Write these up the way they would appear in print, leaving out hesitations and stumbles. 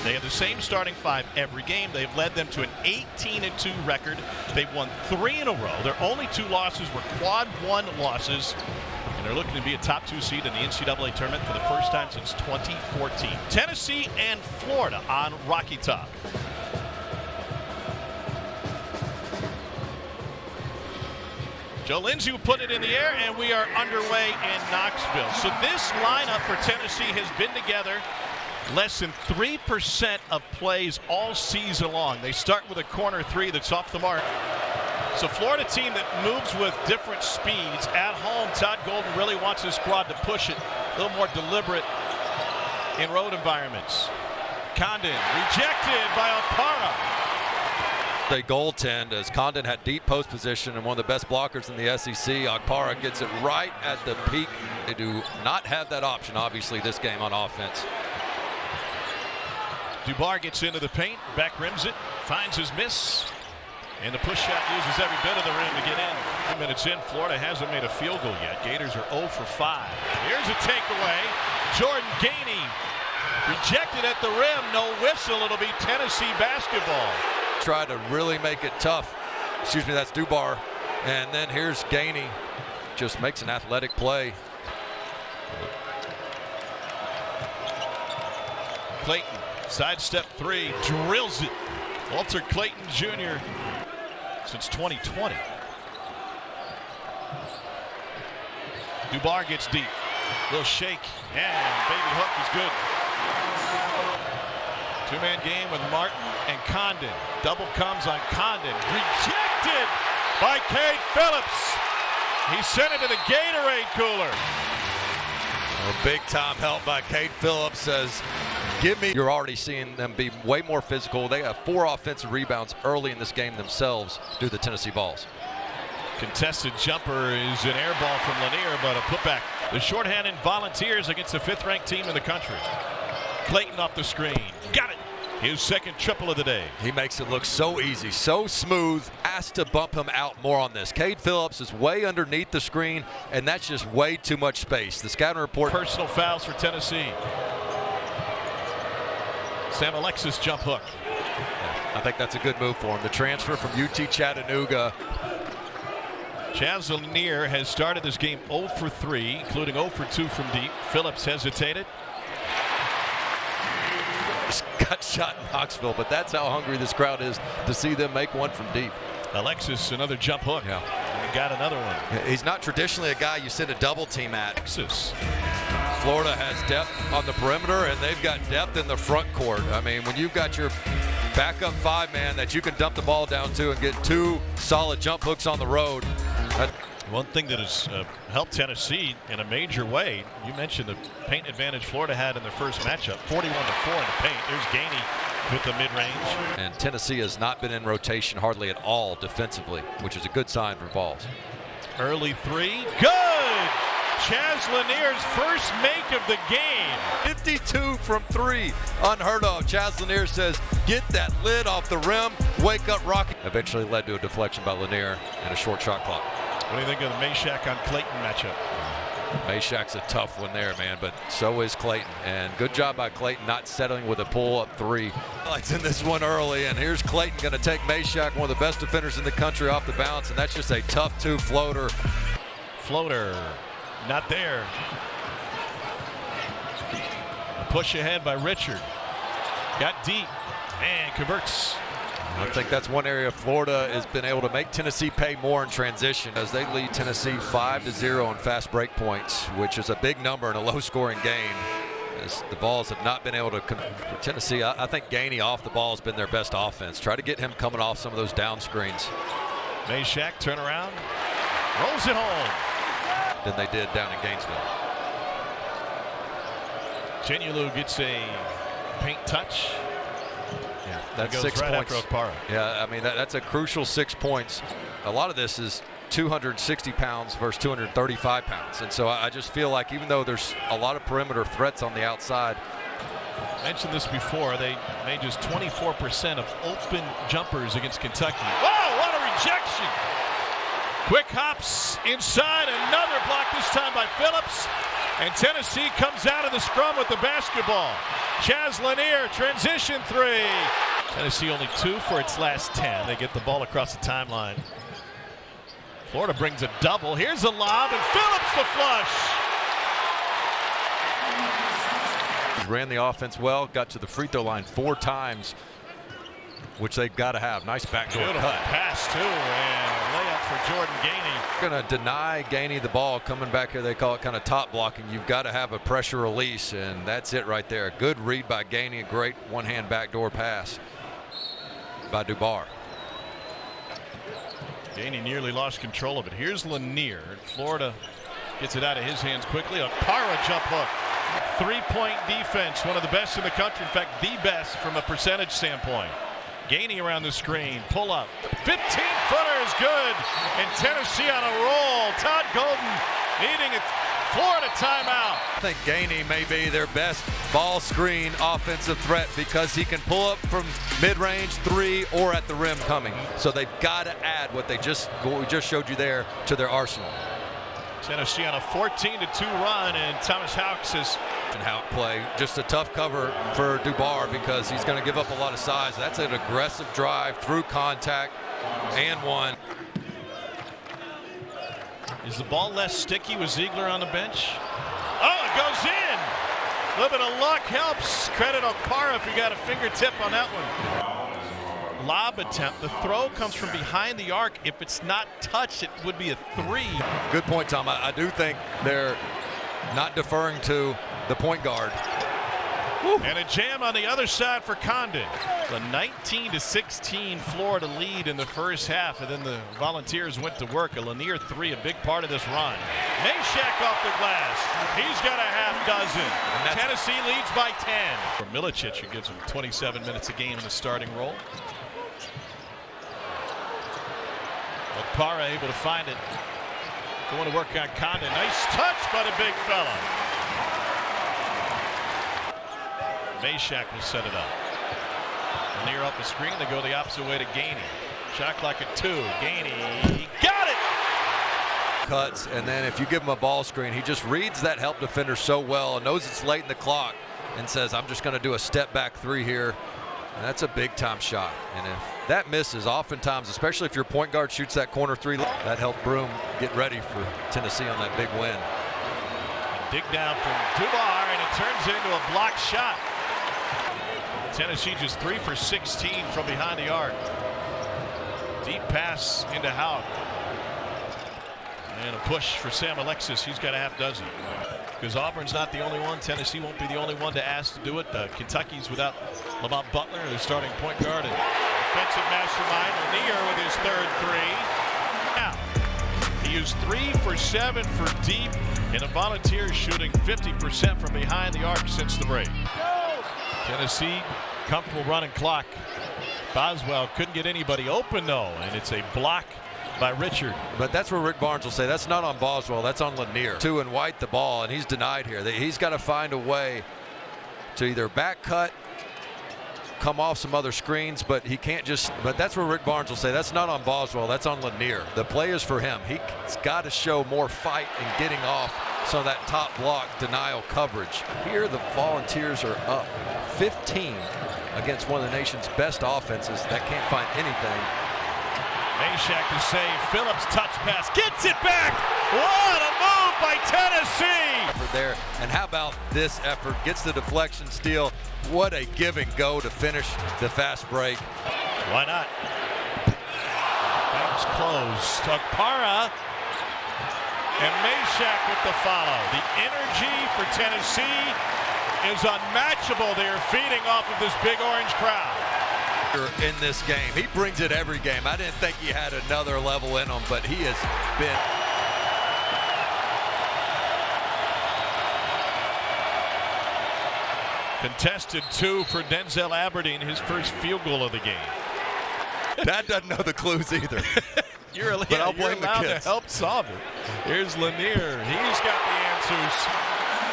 They have the same starting five every game. They've led them to an 18-2 record. They've won 3 in a row. Their only 2 losses were quad 1 losses. And they're looking to be a top 2 seed in the NCAA tournament for the first time since 2014. Tennessee and Florida on Rocky Top. Joe Lindsay will put it in the air, and we are underway in Knoxville. So this lineup for Tennessee has been together less than 3% of plays all season long. They start with a corner 3 that's off the mark. It's a Florida team that moves with different speeds. At home, Todd Golden really wants his squad to push it a little more deliberate in road environments. Condon rejected by Alpara. They goaltend as Condon had deep post position and one of the best blockers in the SEC. Akpara gets it right at the peak. They do not have that option, obviously, this game on offense. Dubar gets into the paint, back rims it, finds his miss, and the push shot uses every bit of the rim to get in. 2 minutes in, Florida hasn't made a field goal yet. Gators are 0 for 5. Here's a takeaway. Jordan Gainey rejected at the rim, no whistle. It'll be Tennessee basketball. Try to really make it tough. Excuse me, that's Dubar. And then here's Gainey, just makes an athletic play. Clayton, sidestep 3, drills it. Walter Clayton Jr. since 2020. Dubar gets deep. Little shake, and baby hook is good. 2-man game with Martin and Condon. Double comes on Condon. Rejected by Cade Phillips. He sent it to the Gatorade cooler. A big time help by Cade Phillips says, give me. You're already seeing them be way more physical. They have 4 offensive rebounds early in this game themselves due to the Tennessee Vols. Contested jumper is an air ball from Lanier, but a putback. The shorthanded Volunteers against the 5th-ranked team in the country. Clayton off the screen. Got it. His second triple of the day. He makes it look so easy, so smooth. Asked to bump him out more on this. Cade Phillips is way underneath the screen, and that's just way too much space. The scouting report. Personal fouls for Tennessee. Sam Alexis jump hook. I think that's a good move for him. The transfer from UT Chattanooga. Chaz Lanier has started this game 0 for 3, including 0 for 2 from deep. Phillips hesitated. Got shot in Knoxville, but that's how hungry this crowd is to see them make one from deep. Alexis, another jump hook. Yeah. And got another one. He's not traditionally a guy you send a double team at. Alexis. Florida has depth on the perimeter, and they've got depth in the front court. I mean, when you've got your backup 5-man that you can dump the ball down to and get 2 solid jump hooks on the road. One thing that has helped Tennessee in a major way, you mentioned the paint advantage Florida had in their first matchup, 41-4 in the paint. There's Gainey with the mid-range. And Tennessee has not been in rotation hardly at all defensively, which is a good sign for Vols. Early 3, good! Chaz Lanier's first make of the game. 52 from 3, unheard of. Chaz Lanier says, get that lid off the rim, wake up Rocky. Eventually led to a deflection by Lanier and a short shot clock. What do you think of the Meshack on Clayton matchup? Meshack's a tough one there, man, but so is Clayton. And good job by Clayton not settling with a pull-up 3. It's in this one early, and here's Clayton going to take Meshack, one of the best defenders in the country, off the bounce, and that's just a tough 2 floater. Floater, not there. A push ahead by Richard. Got deep and converts. I think that's one area Florida has been able to make Tennessee pay more in transition as they lead Tennessee 5-0 in fast break points, which is a big number in a low-scoring game. As the Vols have not been able to for Tennessee, I think Gainey off the ball has been their best offense. Try to get him coming off some of those down screens. Meshack turnaround, rolls it home. Than they did down in Gainesville. Genulu gets a paint touch. Yeah, that's 6 right points. After Okpara. Yeah, I mean, that's a crucial 6 points. A lot of this is 260 pounds versus 235 pounds. And so I just feel like even though there's a lot of perimeter threats on the outside. I mentioned this before. They made just 24% of open jumpers against Kentucky. Wow, what a rejection. Quick hops inside, another block this time by Phillips. And Tennessee comes out of the scrum with the basketball. Chaz Lanier, transition three. Tennessee only 2 for its last 10. They get the ball across the timeline. Florida brings a double. Here's a lob, and Phillips the flush. Ran the offense well, got to the free throw line 4 times, which they've got to have. Nice backdoor Beautiful cut. pass, too, and a layup for Jordan Gainey. Going to deny Gainey the ball coming back here. They call it kind of top blocking. You've got to have a pressure release, and that's it right there. Good read by Gainey, a great one-hand backdoor pass by Dubar. Gainey nearly lost control of it. Here's Lanier. Florida gets it out of his hands quickly. A Para jump hook. 3-point defense, one of the best in the country. In fact, the best from a percentage standpoint. Gainey around the screen. Pull up. 15-footer is good. And Tennessee on a roll. Todd Golden needing a Florida timeout. I think Gainey may be their best ball screen offensive threat because he can pull up from mid-range 3 or at the rim coming. So they've got to add what we just showed you there to their arsenal. Tennessee on a 14-2 run, and Thomas Houck is and Houck play. Just a tough cover for Dubar because he's going to give up a lot of size. That's an aggressive drive through contact and one. Is the ball less sticky with Ziegler on the bench? Oh, it goes in. A little bit of luck helps. Credit Okpara if he got a fingertip on that one. Lob attempt. The throw comes from behind the arc. If it's not touched, it would be a 3. Good point, Tom. I do think they're not deferring to the point guard. Woo. And a jam on the other side for Condon. The 19-16 Florida lead in the first half, and then the Volunteers went to work. A Lanier 3, a big part of this run. Meshack off the glass. He's got a half dozen. Tennessee leads by 10. For Milicic, who gives him 27 minutes a game in the starting role. Okpara able to find it. Going to work on Condon. Nice touch by the big fella. Meshack will set it up. Lanier off the screen. They go the opposite way to Gainey. Shot clock at 2. Gainey got it. Cuts, and then if you give him a ball screen, he just reads that help defender so well and knows it's late in the clock and says, I'm just going to do a step back 3 here. And that's a big time shot. And if that misses, oftentimes, especially if your point guard shoots that corner 3, that helped Broome get ready for Tennessee on that big win. A dig down from Dubar, and it turns into a blocked shot. Tennessee just 3 for 16 from behind the arc. Deep pass into Houck. And a push for Sam Alexis. He's got a half dozen. Because Auburn's not the only one. Tennessee won't be the only one to ask to do it. Kentucky's without Lamont Butler, the starting point guard, and defensive mastermind Lanier with his 3rd 3. Now, he used 3 for 7 for deep, and the Volunteers shooting 50% from behind the arc since the break. Tennessee, comfortable running clock. Boswell couldn't get anybody open, though, and it's a block by Richard. But that's where Rick Barnes will say that's not on Boswell, that's on Lanier. 2 and White the ball, and he's denied here. He's got to find a way to either back cut, come off some other screens, but he can't just. But that's where Rick Barnes will say that's not on Boswell, that's on Lanier. The play is for him. He's got to show more fight in getting off some of that top block denial coverage. Here the Volunteers are up 15 against one of the nation's best offenses that can't find anything. Meshack to save. Phillips touch pass. Gets it back. What a move by Tennessee. There. And how about this effort? Gets the deflection steal. What a give and go to finish the fast break. Why not? Banks closed. Okpara and Meshack with the follow. The energy for Tennessee is unmatchable. They are feeding off of this big orange crowd. In this game, he brings it every game. I didn't think he had another level in him, but he has been. Contested 2 for Denzel Aberdeen, his first field goal of the game. That doesn't know the clues either. But I'll blame the kids. To help solve it. Here's Lanier. He's got the answers.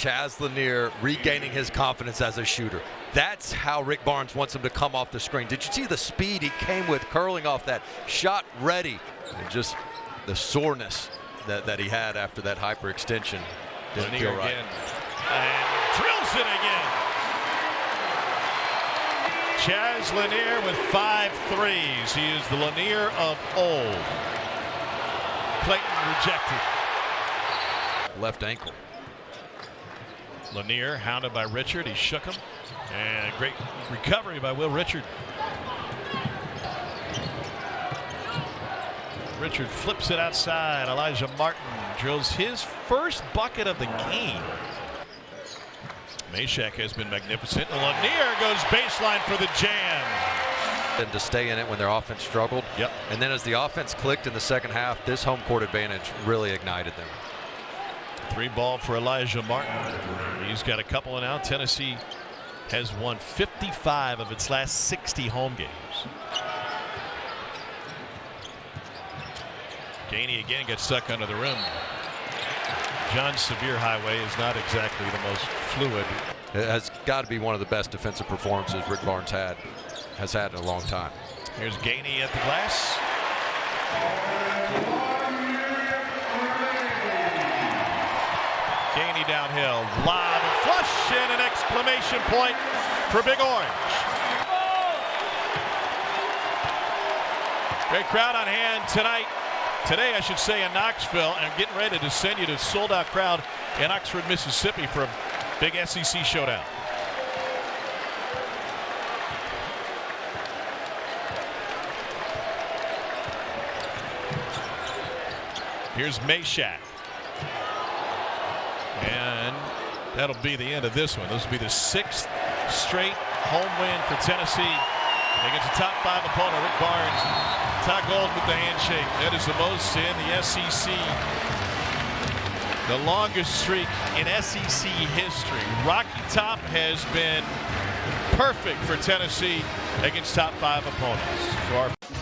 Chaz Lanier regaining his confidence as a shooter. That's how Rick Barnes wants him to come off the screen. Did you see the speed he came with curling off that? Shot ready. And just the soreness that he had after that hyperextension didn't Lanier feel right. again. And drills it again. Chaz Lanier with 5 threes. He is the Lanier of old. Clayton rejected. Left ankle. Lanier hounded by Richard. He shook him. And a great recovery by Will Richard. Richard flips it outside. Elijah Martin drills his first bucket of the game. Meshack has been magnificent. Lanier goes baseline for the jam. And to stay in it when their offense struggled. Yep. And then as the offense clicked in the second half, this home court advantage really ignited them. 3 ball for Elijah Martin. He's got a couple now. Tennessee has won 55 of its last 60 home games. Gainey again gets stuck under the rim. John Sevier Highway is not exactly the most fluid. It has got to be one of the best defensive performances Rick Barnes has had in a long time. Here's Gainey at the glass. Gainey downhill, lob and flush, and an exclamation point for Big Orange. Great crowd on hand tonight. Today, I should say, in Knoxville, and getting ready to send you to a sold-out crowd in Oxford, Mississippi for a big SEC showdown. Here's Meshack. And that'll be the end of this one. This will be the 6th straight home win for Tennessee against a top 5 opponent. Rick Barnes, Todd Gold with the handshake. That is the most in the SEC. The longest streak in SEC history. Rocky Top has been perfect for Tennessee against top 5 opponents.